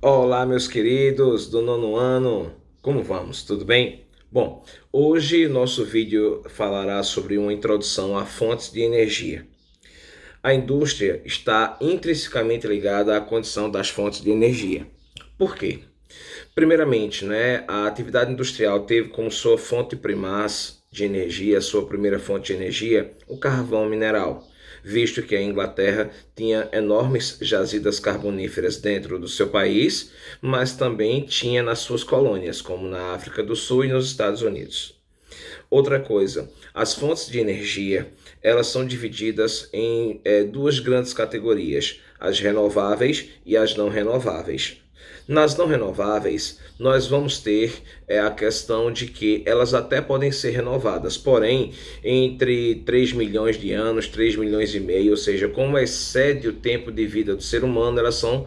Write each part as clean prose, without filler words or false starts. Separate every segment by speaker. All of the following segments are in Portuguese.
Speaker 1: Olá, meus queridos do nono ano, como vamos? Tudo bem? Bom, hoje nosso vídeo falará sobre uma introdução a fontes de energia. A indústria está intrinsecamente ligada à condição das fontes de energia. Por quê? Primeiramente, a atividade industrial teve como sua fonte primaz de energia, sua primeira fonte de energia, o carvão mineral, visto que a Inglaterra tinha enormes jazidas carboníferas dentro do seu país, mas também tinha nas suas colônias, como na África do Sul e nos Estados Unidos. Outra coisa, as fontes de energia, elas são divididas em duas grandes categorias, as renováveis e as não renováveis. Nas não renováveis, nós vamos ter a questão de que elas até podem ser renovadas, porém, entre 3 milhões de anos, 3 milhões e meio, ou seja, como excede o tempo de vida do ser humano, elas são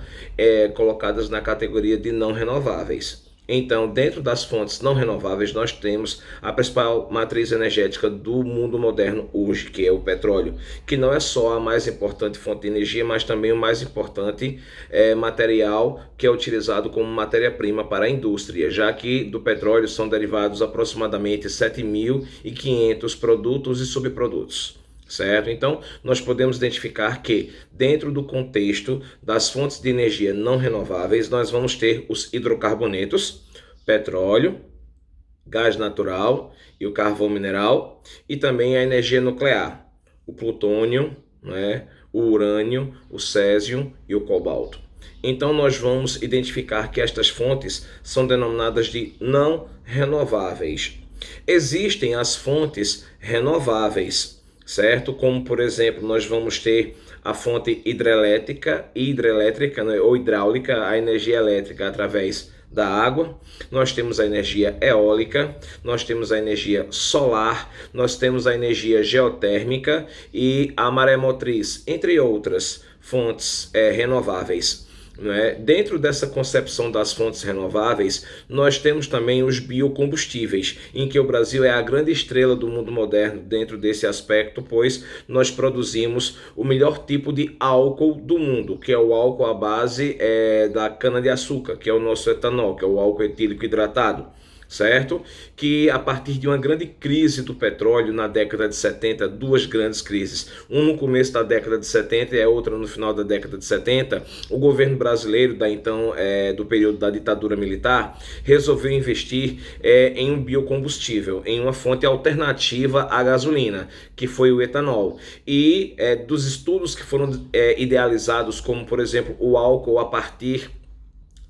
Speaker 1: colocadas na categoria de não renováveis. Então, dentro das fontes não renováveis, nós temos a principal matriz energética do mundo moderno hoje, que é o petróleo, que não é só a mais importante fonte de energia, mas também o mais importante material que é utilizado como matéria-prima para a indústria, já que do petróleo são derivados aproximadamente 7.500 produtos e subprodutos. Certo? Então, nós podemos identificar que, dentro do contexto das fontes de energia não renováveis, nós vamos ter os hidrocarbonetos, petróleo, gás natural e o carvão mineral, e também a energia nuclear, o plutônio, o urânio, o césio e o cobalto. Então, nós vamos identificar que estas fontes são denominadas de não renováveis. Existem as fontes renováveis, certo? Como, por exemplo, nós vamos ter a fonte hidrelétrica, ou hidráulica, a energia elétrica através da água, nós temos a energia eólica, nós temos a energia solar, nós temos a energia geotérmica e a maremotriz, entre outras fontes renováveis. Dentro dessa concepção das fontes renováveis, nós temos também os biocombustíveis, em que o Brasil é a grande estrela do mundo moderno dentro desse aspecto, pois nós produzimos o melhor tipo de álcool do mundo, que é o álcool à base da cana-de-açúcar, que é o nosso etanol, que é o álcool etílico hidratado. Certo? Que a partir de uma grande crise do petróleo na década de 70, duas grandes crises, uma no começo da década de 70 e a outra no final da década de 70, o governo brasileiro, do período da ditadura militar, resolveu investir em um biocombustível, em uma fonte alternativa à gasolina, que foi o etanol. E dos estudos que foram idealizados, como por exemplo o álcool a partir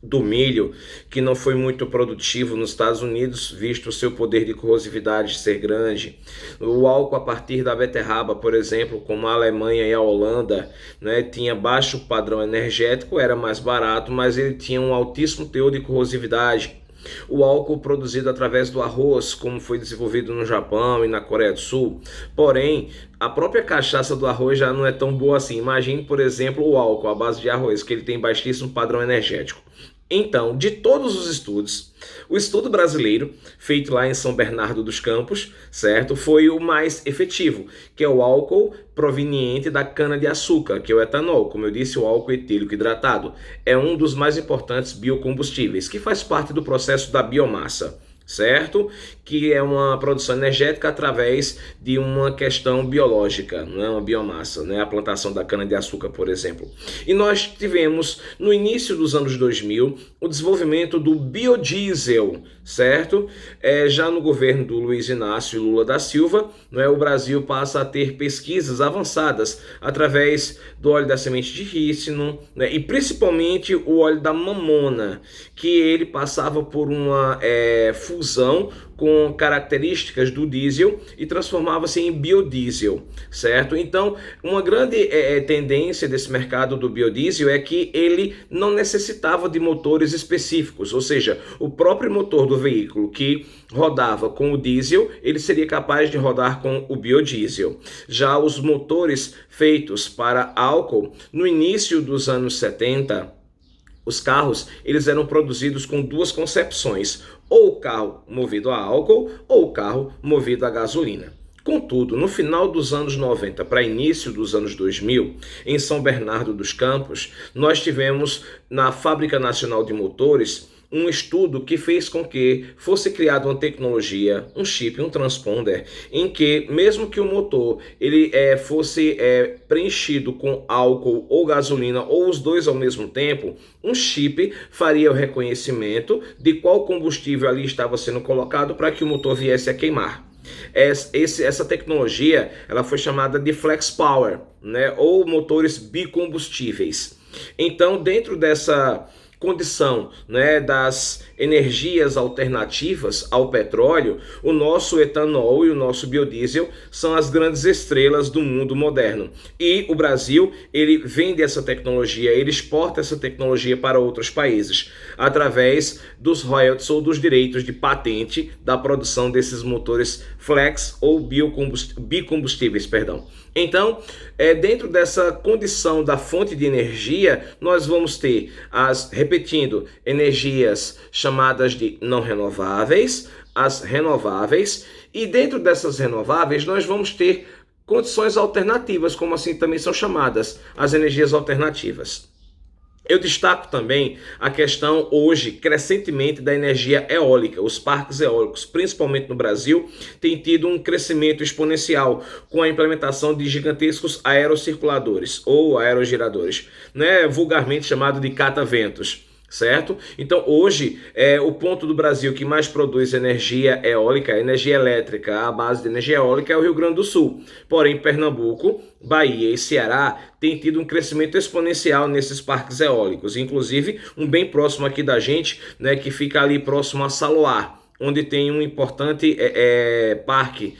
Speaker 1: do milho, que não foi muito produtivo nos Estados Unidos, visto o seu poder de corrosividade ser grande. O álcool a partir da beterraba, por exemplo, como a Alemanha e a Holanda, tinha baixo padrão energético, era mais barato, mas ele tinha um altíssimo teor de corrosividade. O álcool produzido através do arroz, como foi desenvolvido no Japão e na Coreia do Sul. Porém, a própria cachaça do arroz já não é tão boa assim. Imagine, por exemplo, o álcool à base de arroz, que ele tem baixíssimo padrão energético. Então, de todos os estudos, o estudo brasileiro, feito lá em São Bernardo dos Campos, certo, foi o mais efetivo, que é o álcool proveniente da cana-de-açúcar, que é o etanol, como eu disse, o álcool etílico hidratado. É um dos mais importantes biocombustíveis, que faz parte do processo da biomassa, certo? Que é uma produção energética através de uma questão biológica, não é uma biomassa, a plantação da cana-de-açúcar, por exemplo. E nós tivemos, no início dos anos 2000, o desenvolvimento do biodiesel, certo? Já no governo do Luiz Inácio Lula da Silva, o Brasil passa a ter pesquisas avançadas através do óleo da semente de rícino, e principalmente o óleo da mamona, que ele passava por uma fusão com características do diesel e transformava-se em biodiesel, certo? Então, uma grande tendência desse mercado do biodiesel é que ele não necessitava de motores específicos, ou seja, o próprio motor do veículo que rodava com o diesel, ele seria capaz de rodar com o biodiesel. Já os motores feitos para álcool, no início dos anos 70, os carros, eles eram produzidos com duas concepções, ou o carro movido a álcool ou o carro movido a gasolina. Contudo, no final dos anos 90 para início dos anos 2000, em São Bernardo dos Campos, nós tivemos na Fábrica Nacional de Motores um estudo que fez com que fosse criada uma tecnologia, um chip, um transponder, em que mesmo que o motor ele fosse preenchido com álcool ou gasolina ou os dois ao mesmo tempo, um chip faria o reconhecimento de qual combustível ali estava sendo colocado para que o motor viesse a queimar. Essa tecnologia ela foi chamada de Flex Power, né, ou motores bicombustíveis. Então, dentro dessa condição, né, das energias alternativas ao petróleo, o nosso etanol e o nosso biodiesel são as grandes estrelas do mundo moderno. E o Brasil, ele vende essa tecnologia, ele exporta essa tecnologia para outros países, através dos royalties ou dos direitos de patente da produção desses motores flex ou bicombustíveis, perdão. Então, dentro dessa condição da fonte de energia, nós vamos ter repetindo, energias chamadas de não renováveis, as renováveis, e dentro dessas renováveis nós vamos ter condições alternativas, como assim também são chamadas, as energias alternativas. Eu destaco também a questão hoje, crescentemente, da energia eólica. Os parques eólicos, principalmente no Brasil, têm tido um crescimento exponencial com a implementação de gigantescos aerocirculadores ou aerogeradores, né, vulgarmente chamado de cataventos. Certo? Então hoje o ponto do Brasil que mais produz energia eólica, energia elétrica, a base de energia eólica é o Rio Grande do Sul. Porém, Pernambuco, Bahia e Ceará têm tido um crescimento exponencial nesses parques eólicos. Inclusive um bem próximo aqui da gente, né, que fica ali próximo a Saloar, onde tem um importante parque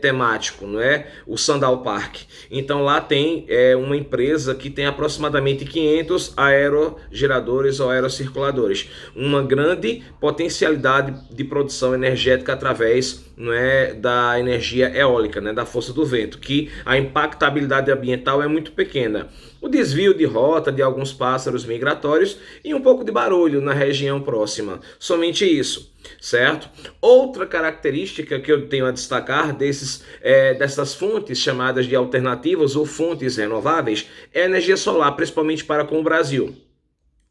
Speaker 1: temático, não é? O Sandal Park. Então lá tem uma empresa que tem aproximadamente 500 aerogeradores ou aerocirculadores. Uma grande potencialidade de produção energética através, não é, da energia eólica, né, da força do vento, que a impactabilidade ambiental é muito pequena. O desvio de rota de alguns pássaros migratórios e um pouco de barulho na região próxima. Somente isso, certo? Outra característica que eu tenho a destacar dessas fontes chamadas de alternativas ou fontes renováveis é a energia solar, principalmente para com o Brasil.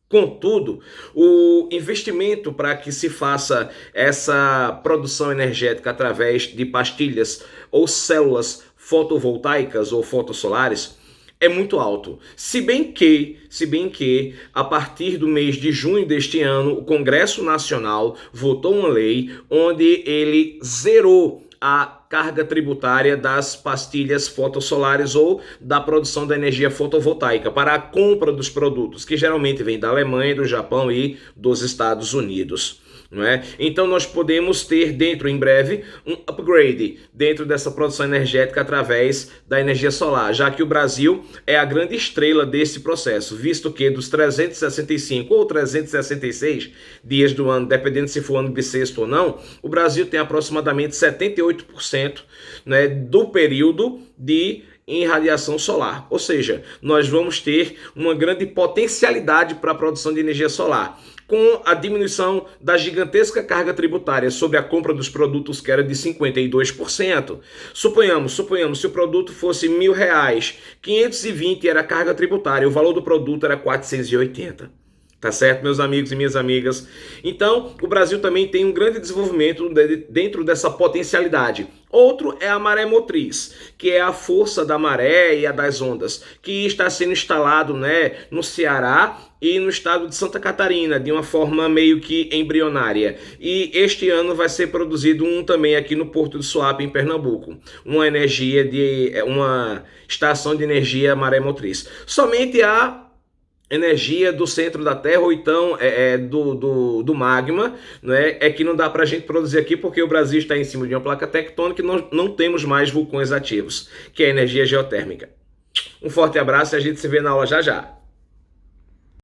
Speaker 1: Contudo, o investimento para que se faça essa produção energética através de pastilhas ou células fotovoltaicas ou fotossolares é muito alto. Se bem que, a partir do mês de junho deste ano, o Congresso Nacional votou uma lei onde ele zerou a carga tributária das pastilhas fotossolares ou da produção da energia fotovoltaica para a compra dos produtos, que geralmente vem da Alemanha, do Japão e dos Estados Unidos. Não é? Então nós podemos ter em breve, um upgrade dentro dessa produção energética através da energia solar, já que o Brasil é a grande estrela desse processo, visto que dos 365 ou 366 dias do ano, dependendo se for ano bissexto ou não, o Brasil tem aproximadamente 78%, né, do período de irradiação solar, ou seja, nós vamos ter uma grande potencialidade para a produção de energia solar. Com a diminuição da gigantesca carga tributária sobre a compra dos produtos, que era de 52%, suponhamos, se o produto fosse R$1.000, 520 era a carga tributária, o valor do produto era 480. Tá certo, meus amigos e minhas amigas? Então, o Brasil também tem um grande desenvolvimento dentro dessa potencialidade. Outro é a maré motriz, que é a força da maré e a das ondas, que está sendo instalado, né, no Ceará e no estado de Santa Catarina, de uma forma meio que embrionária. E este ano vai ser produzido um também aqui no Porto de Suape, em Pernambuco. Uma estação de energia maré motriz. Somente a energia do centro da Terra, ou então do magma, né, é que não dá para a gente produzir aqui, porque o Brasil está em cima de uma placa tectônica e nós não temos mais vulcões ativos, que é a energia geotérmica. Um forte abraço e a gente se vê na aula já já.